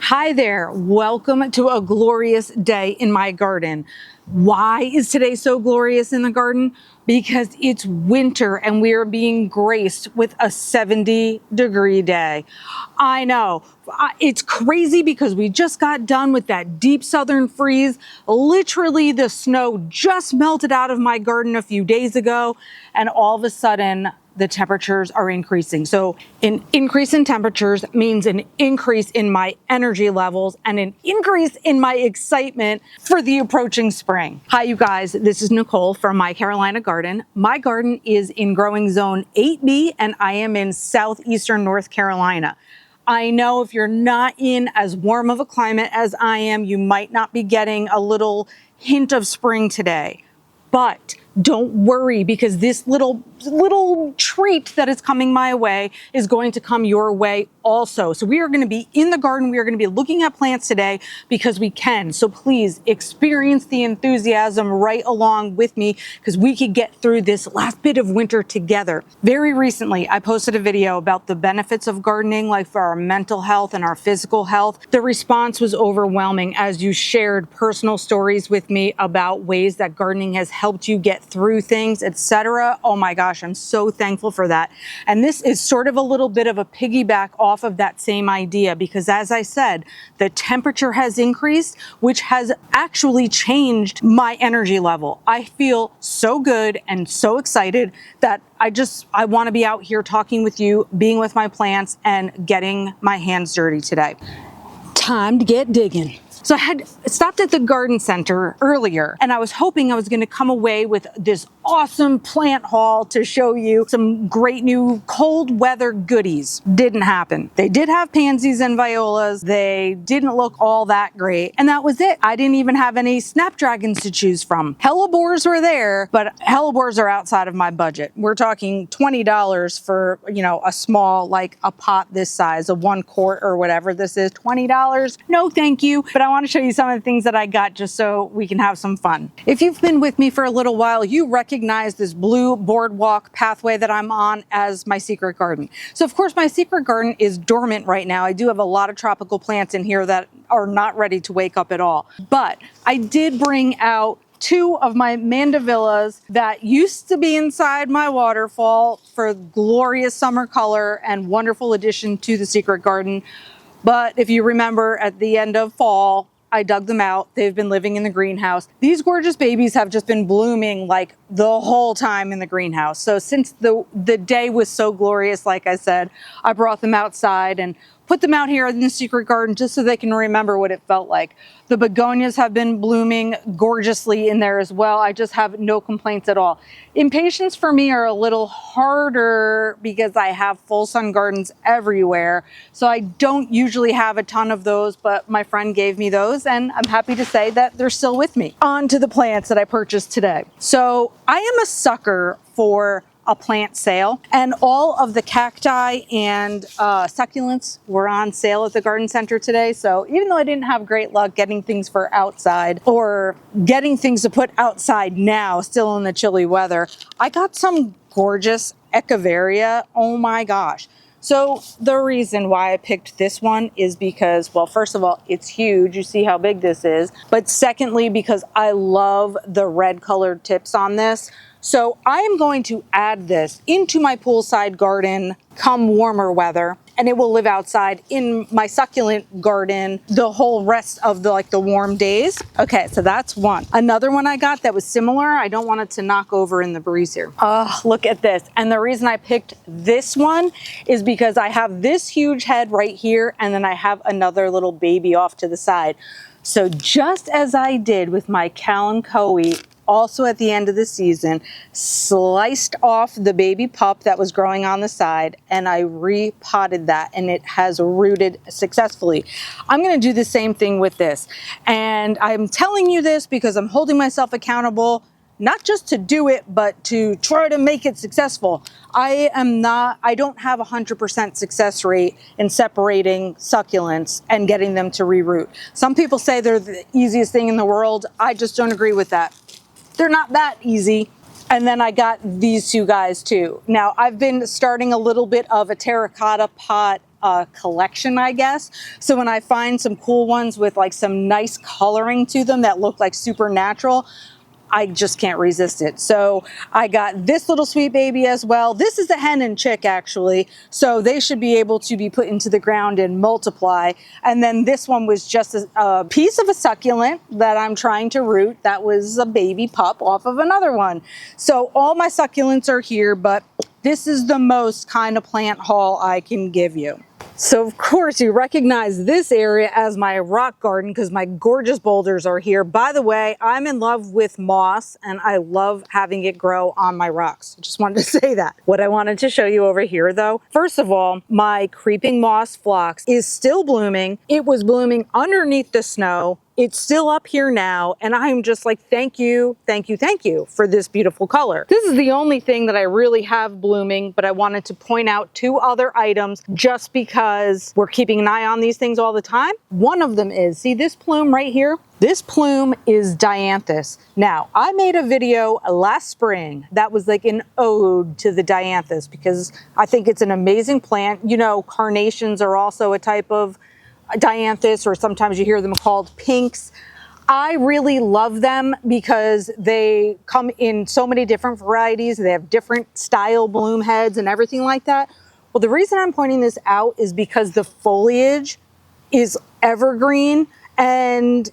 Hi there, welcome to a glorious day in my garden. Why is today so glorious in the garden? Because it's winter and we are being graced with a 70-degree day. I know, it's crazy because we just got done with that deep southern freeze. Literally the snow just melted out of my garden a few days ago, and all of a sudden, the temperatures are increasing. So an increase in temperatures means an increase in my energy levels and an increase in my excitement for the approaching spring. Hi, you guys. This is Nicole from My Carolina Garden. My garden is in growing zone 8B and I am in southeastern North Carolina. I know if you're not in as warm of a climate as I am, you might not be getting a little hint of spring today. But don't worry, because this little treat that is coming my way is going to come your way also. So we are going to be in the garden. We are going to be looking at plants today because we can. So please experience the enthusiasm right along with me because we could get through this last bit of winter together. Very recently, I posted a video about the benefits of gardening, like for our mental health and our physical health. The response was overwhelming as you shared personal stories with me about ways that gardening has helped you get through things, etc. Oh my gosh, I'm so thankful for that. And this is sort of a little bit of a piggyback off of that same idea because, as I said, the temperature has increased, which has actually changed my energy level. I feel so good and so excited that I want to be out here talking with you, being with my plants, and getting my hands dirty today. Time to get digging. So I had stopped at the garden center earlier and I was hoping I was going to come away with this awesome plant haul to show you some great new cold weather goodies. Didn't happen. They did have pansies and violas. They didn't look all that great. And that was it. I didn't even have any snapdragons to choose from. Hellebores were there, but hellebores are outside of my budget. We're talking $20 for, a small, like a pot this size, a 1 quart or whatever this is, $20. No, thank you. But I want to show you some of the things that I got just so we can have some fun. If you've been with me for a little while, you recognize this blue boardwalk pathway that I'm on as my secret garden. So of course my secret garden is dormant right now. I do have a lot of tropical plants in here that are not ready to wake up at all. But I did bring out 2 of my mandavillas that used to be inside my waterfall for glorious summer color and wonderful addition to the secret garden. But if you remember, at the end of fall, I dug them out. They've been living in the greenhouse. These gorgeous babies have just been blooming like the whole time in the greenhouse. So since the day was so glorious, like I said, I brought them outside and put them out here in the secret garden just so they can remember what it felt like. The begonias have been blooming gorgeously in there as well. I just have no complaints at all. Impatiens for me are a little harder because I have full sun gardens everywhere. So I don't usually have a ton of those, but my friend gave me those and I'm happy to say that they're still with me. On to the plants that I purchased today. So I am a sucker for a plant sale, and all of the cacti and succulents were on sale at the garden center today. So even though I didn't have great luck getting things for outside or getting things to put outside now, still in the chilly weather, I got some gorgeous echeveria. Oh my gosh. So the reason why I picked this one is because, well, first of all, it's huge. You see how big this is. But secondly, because I love the red colored tips on this. So I am going to add this into my poolside garden come warmer weather, and it will live outside in my succulent garden the whole rest of the warm days. Okay, so that's one. Another one I got that was similar. I don't want it to knock over in the breeze here. Oh, look at this. And the reason I picked this one is because I have this huge head right here, and then I have another little baby off to the side. So just as I did with my kalanchoe, also at the end of the season, sliced off the baby pup that was growing on the side, and I repotted that, and it has rooted successfully. I'm going to do the same thing with this, and I'm telling you this because I'm holding myself accountable, not just to do it, but to try to make it successful. I don't have 100% success rate in separating succulents and getting them to reroot. Some people say they're the easiest thing in the world. I just don't agree with that. They're not that easy. And then I got these 2 guys too. Now I've been starting a little bit of a terracotta pot a collection, I guess. So when I find some cool ones with like some nice coloring to them that look like supernatural, I just can't resist it. So I got this little sweet baby as well. This is a hen and chick actually. So they should be able to be put into the ground and multiply. And then this one was just a piece of a succulent that I'm trying to root. That was a baby pup off of another one. So all my succulents are here, but this is the most kind of plant haul I can give you. So of course you recognize this area as my rock garden because my gorgeous boulders are here. By the way, I'm in love with moss and I love having it grow on my rocks. I just wanted to say that. What I wanted to show you over here though, first of all, my creeping moss phlox is still blooming. It was blooming underneath the snow. It's still up here now, and I'm just like, thank you, thank you, thank you for this beautiful color. This is the only thing that I really have blooming, but I wanted to point out two other items just because we're keeping an eye on these things all the time. One of them is, see this plume right here? This plume is dianthus. Now, I made a video last spring that was like an ode to the dianthus because I think it's an amazing plant. You know, carnations are also a type of dianthus, or sometimes you hear them called pinks. I really love them because they come in so many different varieties. They have different style bloom heads and everything like that. Well, the reason I'm pointing this out is because the foliage is evergreen and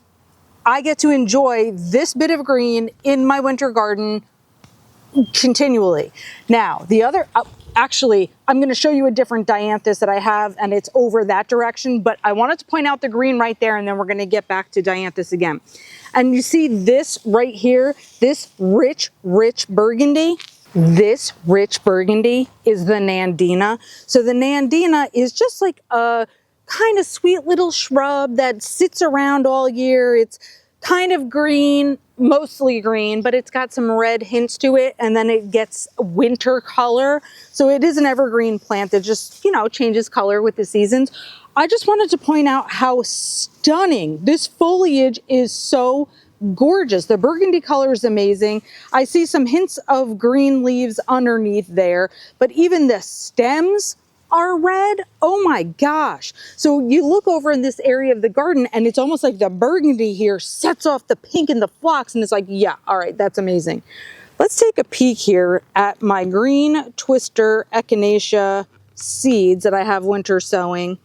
I get to enjoy this bit of green in my winter garden continually. Now, the other, actually, I'm going to show you a different dianthus that I have, and it's over that direction, but I wanted to point out the green right there, and then we're going to get back to dianthus again. And you see this right here, this rich burgundy? This rich burgundy is the nandina. So the nandina is just like a kind of sweet little shrub that sits around all year. It's kind of green, mostly green, but it's got some red hints to it, and then it gets winter color. So it is an evergreen plant that just, you know, changes color with the seasons. I just wanted to point out how stunning this foliage is. So gorgeous. The burgundy color is amazing. I see some hints of green leaves underneath there, but even the stems are red. Oh my gosh. So you look over in this area of the garden and it's almost like the burgundy here sets off the pink and the phlox, and it's like, yeah, all right, that's amazing. Let's take a peek here at my green twister echinacea seeds that I have winter sowing.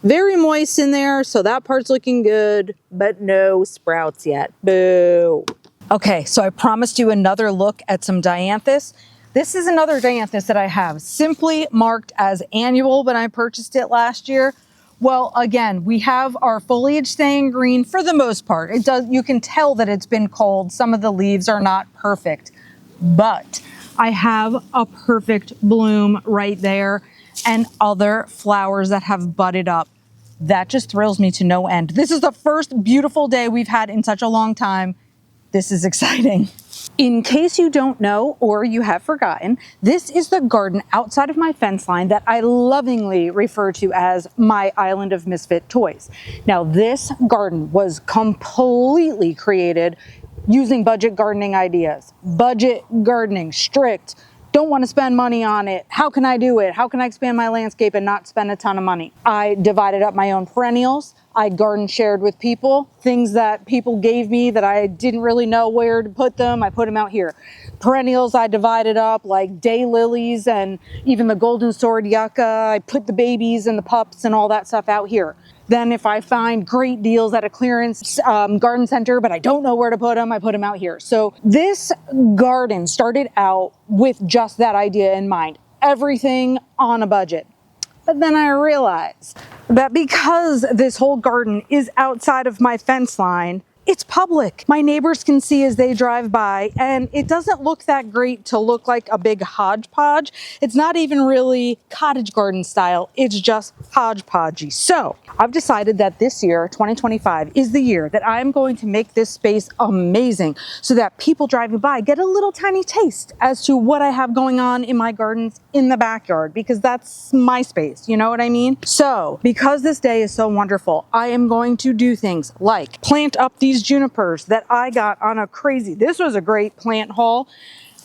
Very moist in there, so that part's looking good, but no sprouts yet. Boo. Okay, so I promised you another look at some dianthus. This is another dianthus that I have, simply marked as annual when I purchased it last year. Well, again, we have our foliage staying green for the most part. It does, you can tell that it's been cold. Some of the leaves are not perfect, but I have a perfect bloom right there and other flowers that have budded up. That just thrills me to no end. This is the first beautiful day we've had in such a long time. This is exciting. In case you don't know or you have forgotten, this is the garden outside of my fence line that I lovingly refer to as my Island of Misfit Toys. Now, this garden was completely created using budget gardening ideas. Budget gardening, strict. Don't want to spend money on it. How can I do it? How can I expand my landscape and not spend a ton of money? I divided up my own perennials. I garden shared with people, things that people gave me that I didn't really know where to put them. I put them out here. Perennials I divided up, like daylilies and even the golden sword yucca. I put the babies and the pups and all that stuff out here. Then if I find great deals at a clearance garden center, but I don't know where to put them, I put them out here. So this garden started out with just that idea in mind. Everything on a budget. But then I realized that because this whole garden is outside of my fence line, it's public. My neighbors can see as they drive by, and it doesn't look that great to look like a big hodgepodge. It's not even really cottage garden style. It's just hodgepodgey. So I've decided that this year, 2025, is the year that I'm going to make this space amazing so that people driving by get a little tiny taste as to what I have going on in my gardens in the backyard, because that's my space. You know what I mean? So because this day is so wonderful, I am going to do things like plant up these junipers that I got on a crazy, this was a great plant haul.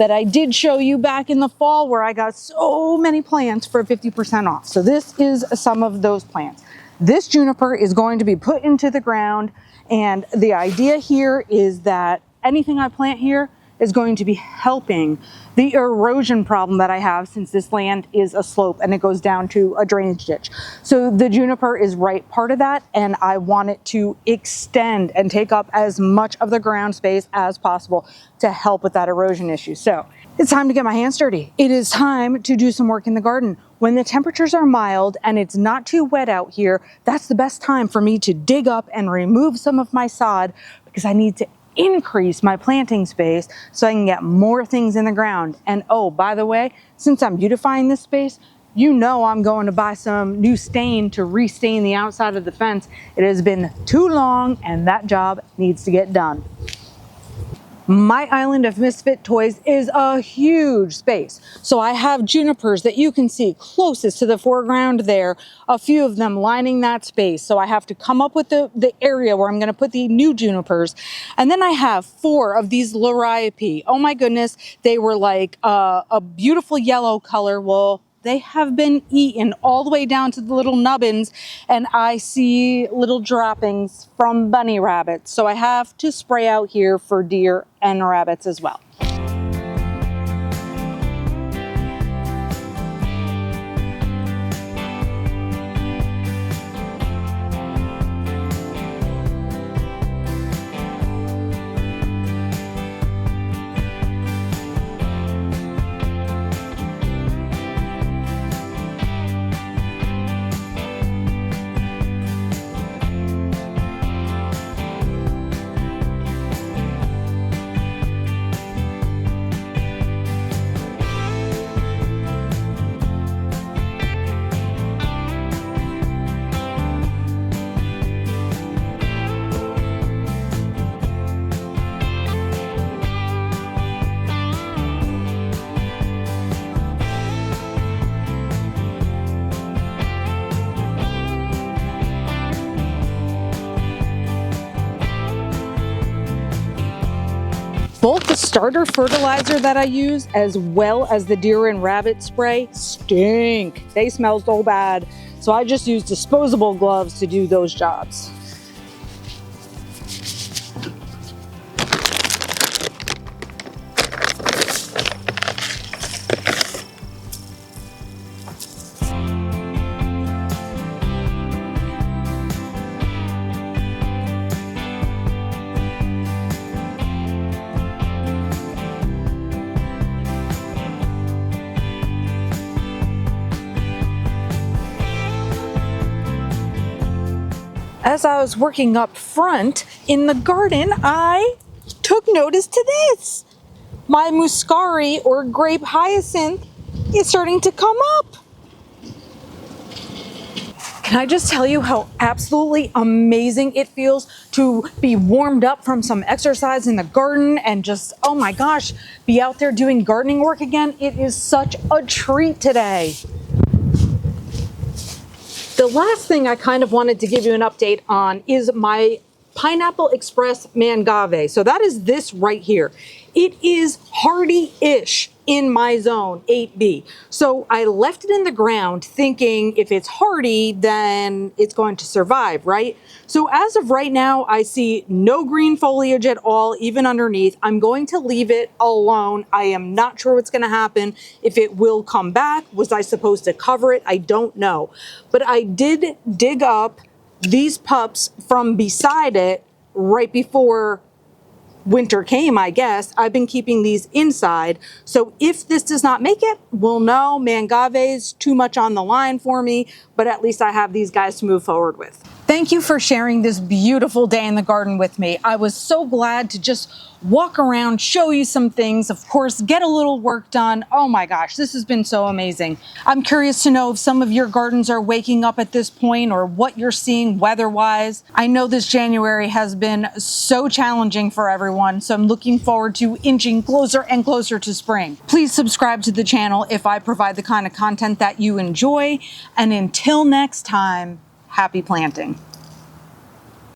that I did show you back in the fall where I got so many plants for 50% off. So this is some of those plants. This juniper is going to be put into the ground, and the idea here is that anything I plant here is going to be helping the erosion problem that I have, since this land is a slope and it goes down to a drainage ditch. So the juniper is right part of that, and I want it to extend and take up as much of the ground space as possible to help with that erosion issue. So it's time to get my hands dirty. It is time to do some work in the garden. When the temperatures are mild and it's not too wet out here, that's the best time for me to dig up and remove some of my sod, because I need to increase my planting space so I can get more things in the ground. And oh, by the way, since I'm beautifying this space, you know I'm going to buy some new stain to restain the outside of the fence. It has been too long and that job needs to get done. My Island of Misfit Toys is a huge space. So I have junipers that you can see closest to the foreground there, a few of them lining that space. So I have to come up with the area where I'm gonna put the new junipers. And then I have 4 of these liriope. Oh my goodness, they were like a beautiful yellow color. Well, they have been eaten all the way down to the little nubbins, and I see little droppings from bunny rabbits. So I have to spray out here for deer and rabbits as well. Both the starter fertilizer that I use as well as the deer and rabbit spray stink. They smell so bad. So I just use disposable gloves to do those jobs. As I was working up front in the garden, I took notice to this. My muscari, or grape hyacinth, is starting to come up. Can I just tell you how absolutely amazing it feels to be warmed up from some exercise in the garden and just, oh my gosh, be out there doing gardening work again? It is such a treat today. The last thing I kind of wanted to give you an update on is my Pineapple Express mangave. So that is this right here. It is hardy-ish in my zone 8B. So I left it in the ground thinking if it's hardy, then it's going to survive, right? So as of right now, I see no green foliage at all, even underneath. I'm going to leave it alone. I am not sure what's going to happen. If it will come back, was I supposed to cover it? I don't know. But I did dig up these pups from beside it right before winter came, I guess. I've been keeping these inside. So if this does not make it, we'll know mangave's too much on the line for me, but at least I have these guys to move forward with. Thank you for sharing this beautiful day in the garden with me. I was so glad to just walk around, show you some things, of course, get a little work done. Oh my gosh, this has been so amazing. I'm curious to know if some of your gardens are waking up at this point or what you're seeing weather-wise. I know this January has been so challenging for everyone, so I'm looking forward to inching closer and closer to spring. Please subscribe to the channel if I provide the kind of content that you enjoy. And until next time, happy planting.